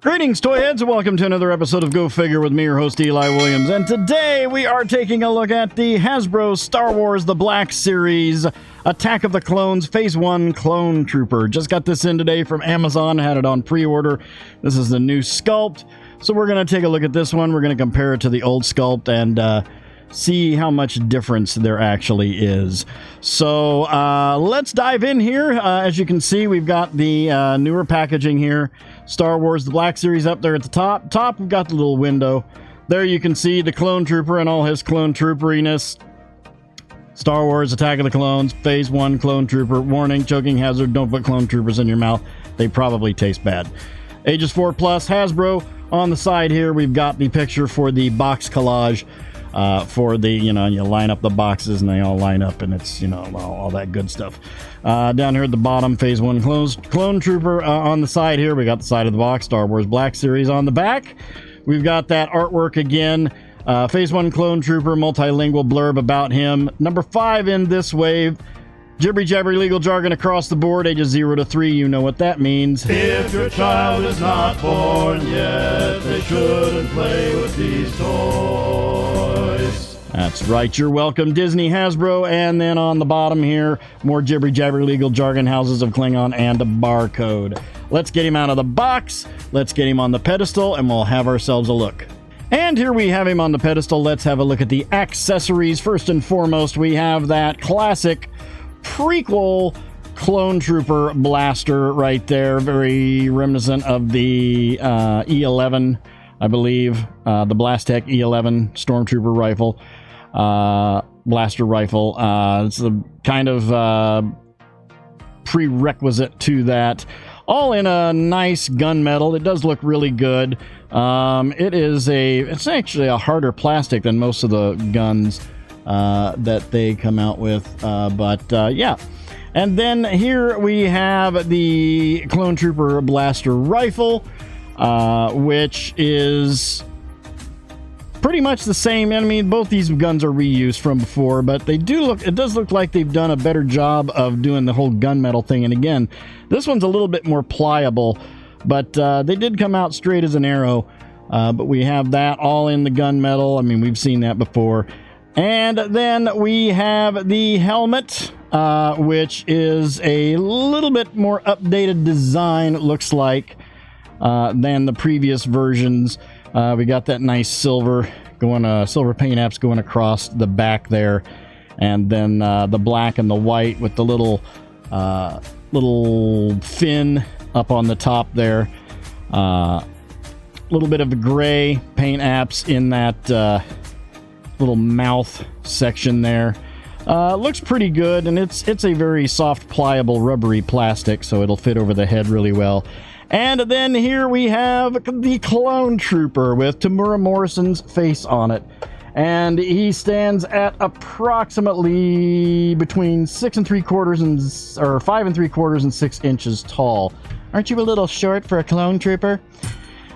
Greetings, toy heads, and welcome to another episode of Go Figure with me, your host, Eli Williams. And today we are taking a look at the Hasbro Star Wars The Black Series Attack of the Clones Phase 1 Clone Trooper. Just got this in today from Amazon, had it on pre-order. This is the new sculpt. So we're going to take a look at this one. We're going to compare it to the old sculpt and see how much difference there actually is. So let's dive in here. As you can see, we've got the newer packaging here. Star Wars The Black Series up there at the top. We've got the little window. There you can see the Clone Trooper and all his clone trooperiness. Star Wars Attack of the Clones, Phase 1 Clone Trooper. Warning, choking hazard, don't put clone troopers in your mouth. They probably taste bad. Ages 4+, Hasbro. On the side here, we've got the picture for the box collage. For the, you line up the boxes and they all line up and it's, all that good stuff. Down here at the bottom, Phase 1 Clone Trooper. On the side here, we got the side of the box, Star Wars Black Series. On the back, we've got that artwork again. Phase 1 Clone Trooper, multilingual blurb about him. Number 5 in this wave. Jibbery jabbery legal jargon across the board, ages 0 to 3, you know what that means. If your child is not born yet, they shouldn't play with these toys. That's right, you're welcome, Disney, Hasbro, and then on the bottom here, more jibbery jabbery legal jargon, Houses of Klingon, and a barcode. Let's get him out of the box, let's get him on the pedestal, and we'll have ourselves a look. And here we have him on the pedestal. Let's have a look at the accessories. First and foremost, we have that classic prequel Clone Trooper blaster right there, very reminiscent of the E11, I believe, the Blastech E11 Stormtrooper rifle, blaster rifle. It's a kind of prerequisite to that, all in a nice gunmetal. It does look really good. It's actually a harder plastic than most of the guns that they come out with, yeah. And then here we have the Clone Trooper blaster rifle, which is pretty much the same. I mean, both these guns are reused from before, but it does look like they've done a better job of doing the whole gunmetal thing. And again, this one's a little bit more pliable, but they did come out straight as an arrow. But we have that all in the gunmetal. I mean, we've seen that before. And then we have the helmet, which is a little bit more updated design, it looks like, than the previous versions. We got that nice silver paint apps going across the back there. And then the black and the white with the little fin up on the top there. Little bit of the gray paint apps in that little mouth section there. Looks pretty good, and it's a very soft, pliable, rubbery plastic, so it'll fit over the head really well. And then here we have the Clone Trooper with Tamura Morrison's face on it. And he stands at approximately between 5 3/4 and 6 inches tall. Aren't you a little short for a Clone Trooper?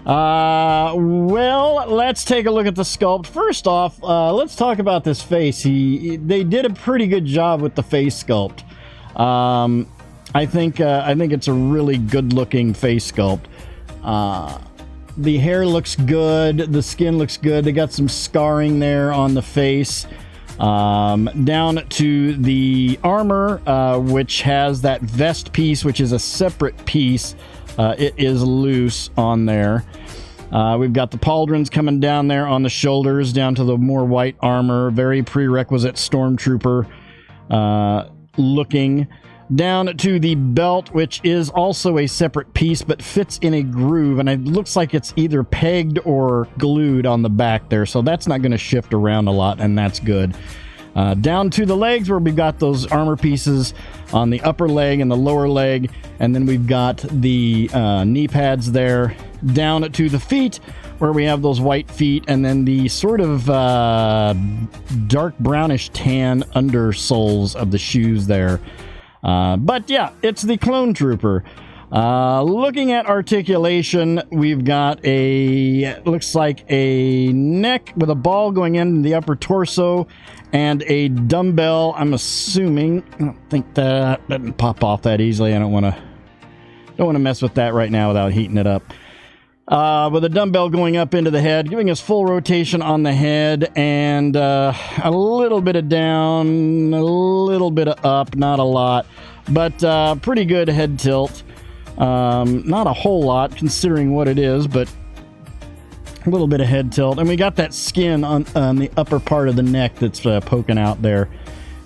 Well, let's take a look at the sculpt. First off, let's talk about this face. They did a pretty good job with the face sculpt. I think it's a really good-looking face sculpt. The hair looks good. The skin looks good. They got some scarring there on the face. Down to the armor, which has that vest piece, which is a separate piece. It is loose on there. We've got the pauldrons coming down there on the shoulders, down to the more white armor. Very prerequisite Stormtrooper looking. Down to the belt, which is also a separate piece, but fits in a groove, and it looks like it's either pegged or glued on the back there, so that's not going to shift around a lot, and that's good. Down to the legs, where we've got those armor pieces on the upper leg and the lower leg, and then we've got the knee pads there. Down to the feet, where we have those white feet, and then the sort of dark brownish tan undersoles of the shoes there. But yeah, it's the Clone Trooper. Looking at articulation, we've got looks like a neck with a ball going in the upper torso and a dumbbell. I'm assuming, I don't think that doesn't pop off that easily. I don't want to mess with that right now without heating it up. with a dumbbell going up into the head, giving us full rotation on the head, and a little bit of down, a little bit of up, not a lot, but pretty good head tilt. Not a whole lot considering what it is, but a little bit of head tilt. And we got that skin on the upper part of the neck that's poking out there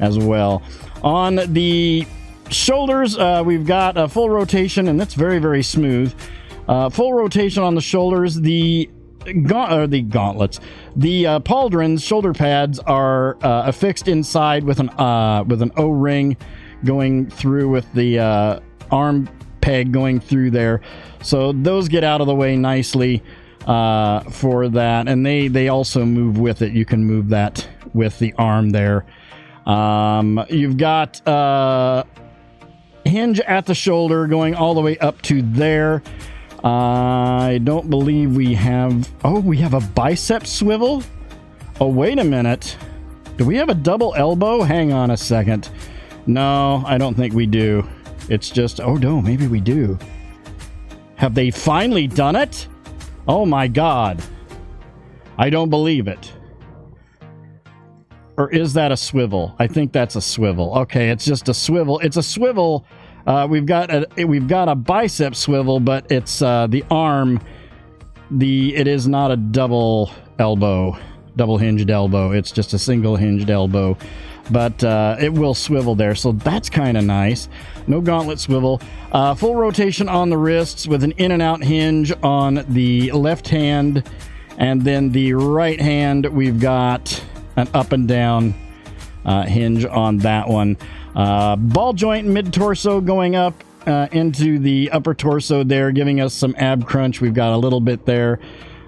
as well. On the shoulders, we've got a full rotation, and that's very, very smooth. Full rotation on the shoulders. The gauntlets, the pauldrons, shoulder pads are affixed inside with an O-ring going through, with the arm peg going through there. So those get out of the way nicely for that, and they also move with it. You can move that with the arm there. You've got hinge at the shoulder going all the way up to there. I don't believe we have... Oh, we have a bicep swivel? Oh, wait a minute. Do we have a double elbow? Hang on a second. No, I don't think we do. It's just... Oh, no, maybe we do. Have they finally done it? Oh, my God. I don't believe it. Or is that a swivel? I think that's a swivel. Okay, it's just a swivel. It's a swivel... we've got a bicep swivel, but it's the arm. It is not a double hinged elbow. It's just a single hinged elbow, but it will swivel there, so that's kind of nice. No gauntlet swivel. Full rotation on the wrists with an in and out hinge on the left hand, and then the right hand we've got an up and down hinge on that one. Ball joint mid-torso going up into the upper torso there, giving us some ab crunch. We've got a little bit there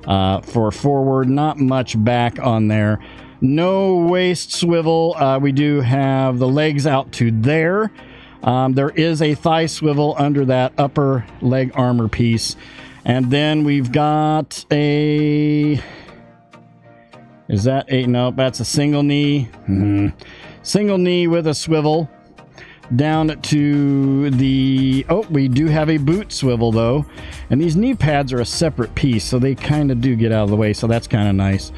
for forward, not much back on there. No waist swivel. We do have the legs out to there. There is a thigh swivel under that upper leg armor piece. And then we've got a... Is that a... No, that's a single knee. Single knee with a swivel. Down to the... Oh, we do have a boot swivel, though. And these knee pads are a separate piece, so they kind of do get out of the way, so that's kind of nice.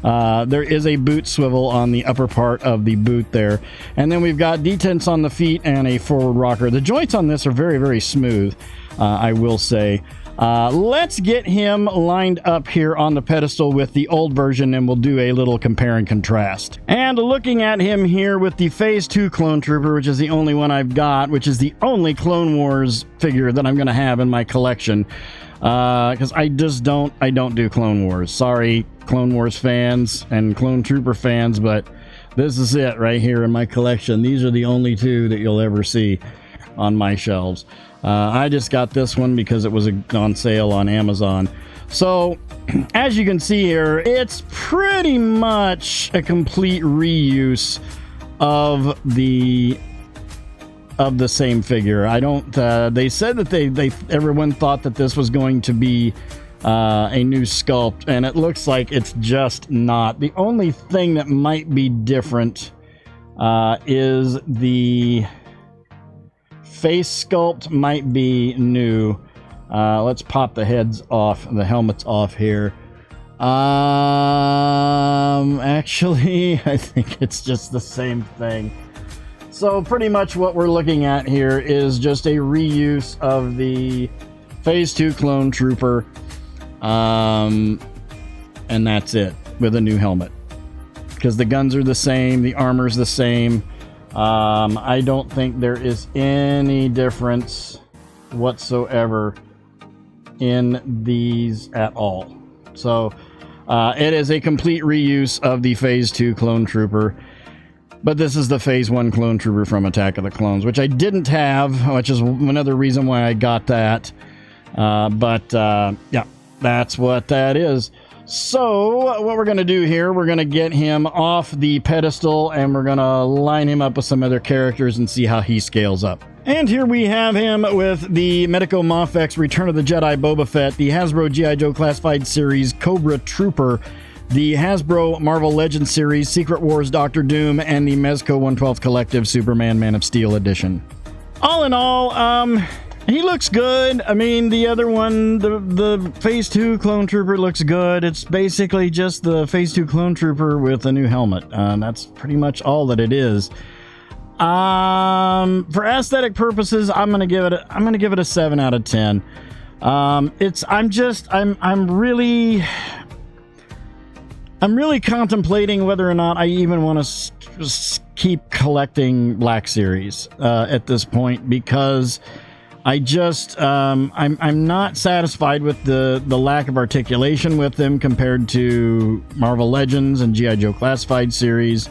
There is a boot swivel on the upper part of the boot there. And then we've got detents on the feet and a forward rocker. The joints on this are very, very smooth, I will say. Let's get him lined up here on the pedestal with the old version, and we'll do a little compare and contrast. And looking at him here with the Phase 2 Clone Trooper, which is the only one I've got, which is the only Clone Wars figure that I'm going to have in my collection. Because I don't do Clone Wars. Sorry, Clone Wars fans and Clone Trooper fans, but this is it right here in my collection. These are the only two that you'll ever see on my shelves. I just got this one because it was on sale on Amazon. So, as you can see here, it's pretty much a complete reuse of the same figure. I don't... they said that everyone thought that this was going to be a new sculpt, and it looks like it's just not. The only thing that might be different is the... face sculpt might be new. Let's pop the heads off, the helmets off here. Actually, I think it's just the same thing. So pretty much what we're looking at here is just a reuse of the Phase 2 Clone Trooper. And that's it, with a new helmet. Because the guns are the same, the armor's the same. I don't think there is any difference whatsoever in these at all. So, it is a complete reuse of the Phase 2 Clone Trooper. But this is the Phase 1 Clone Trooper from Attack of the Clones, which I didn't have, which is another reason why I got that. Yeah, that's what that is. So, what we're going to do here, we're going to get him off the pedestal, and we're going to line him up with some other characters and see how he scales up. And here we have him with the Medico Mafex Return of the Jedi Boba Fett, the Hasbro G.I. Joe Classified Series Cobra Trooper, the Hasbro Marvel Legends Series Secret Wars Doctor Doom, and the Mezco 112th Collective Superman Man of Steel Edition. All in all, He looks good. I mean, the other one, the Phase 2 Clone Trooper looks good. It's basically just the Phase 2 Clone Trooper with a new helmet. That's pretty much all that it is. For aesthetic purposes, I'm gonna give it a 7 out of 10. I'm really contemplating whether or not I even want to keep collecting Black Series at this point, because I just I'm not satisfied with the lack of articulation with them compared to Marvel Legends and G.I. Joe Classified series.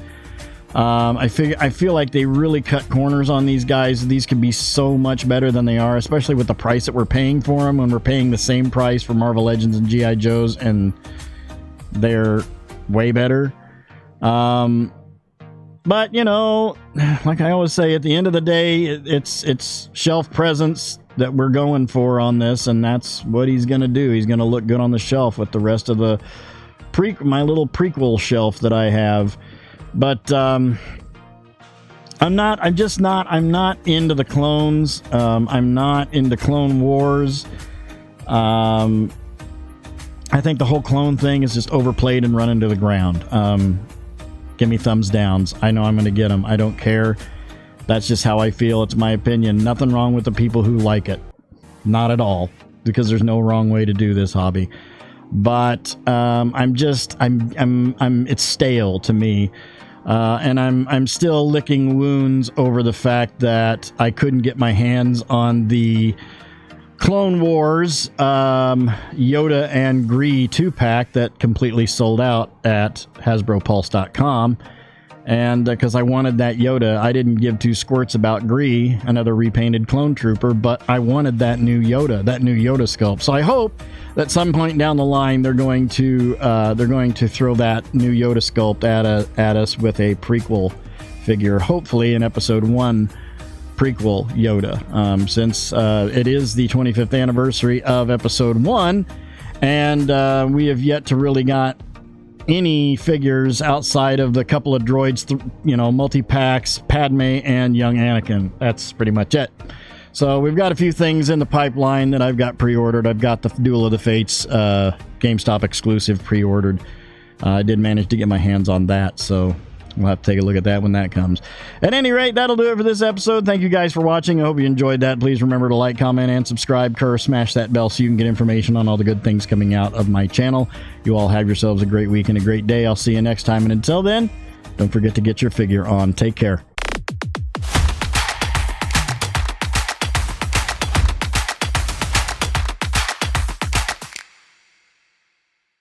I feel like they really cut corners on these guys. These could be so much better than they are, especially with the price that we're paying for them, when we're paying the same price for Marvel Legends and G.I. Joes, and they're way better. But, you know, like I always say, at the end of the day, it's shelf presence that we're going for on this, and that's what he's going to do. He's going to look good on the shelf with the rest of the my little prequel shelf that I have. But I'm not into the clones. I'm not into Clone Wars. I think the whole clone thing is just overplayed and run into the ground. Give me thumbs downs. I know I'm going to get them. I don't care. That's just how I feel. It's my opinion. Nothing wrong with the people who like it. Not at all. Because there's no wrong way to do this hobby. But it's stale to me. And I'm still licking wounds over the fact that I couldn't get my hands on the Clone Wars Yoda and Gree 2-pack that completely sold out at HasbroPulse.com. And because I wanted that Yoda, I didn't give two squirts about Gree, another repainted clone trooper, but I wanted that new Yoda sculpt. So I hope that some point down the line they're going to throw that new Yoda sculpt at us with a prequel figure, hopefully in Episode 1 prequel Yoda, since it is the 25th anniversary of Episode 1, and we have yet to really got any figures outside of the couple of droids, multi-packs, Padme and young Anakin. That's pretty much it. So we've got a few things in the pipeline that I've got pre-ordered. I've got the Duel of the Fates GameStop exclusive pre-ordered. I did manage to get my hands on that, so we'll have to take a look at that when that comes. At any rate, that'll do it for this episode. Thank you guys for watching. I hope you enjoyed that. Please remember to like, comment, and subscribe. Smash that bell so you can get information on all the good things coming out of my channel. You all have yourselves a great week and a great day. I'll see you next time. And until then, don't forget to get your figure on. Take care.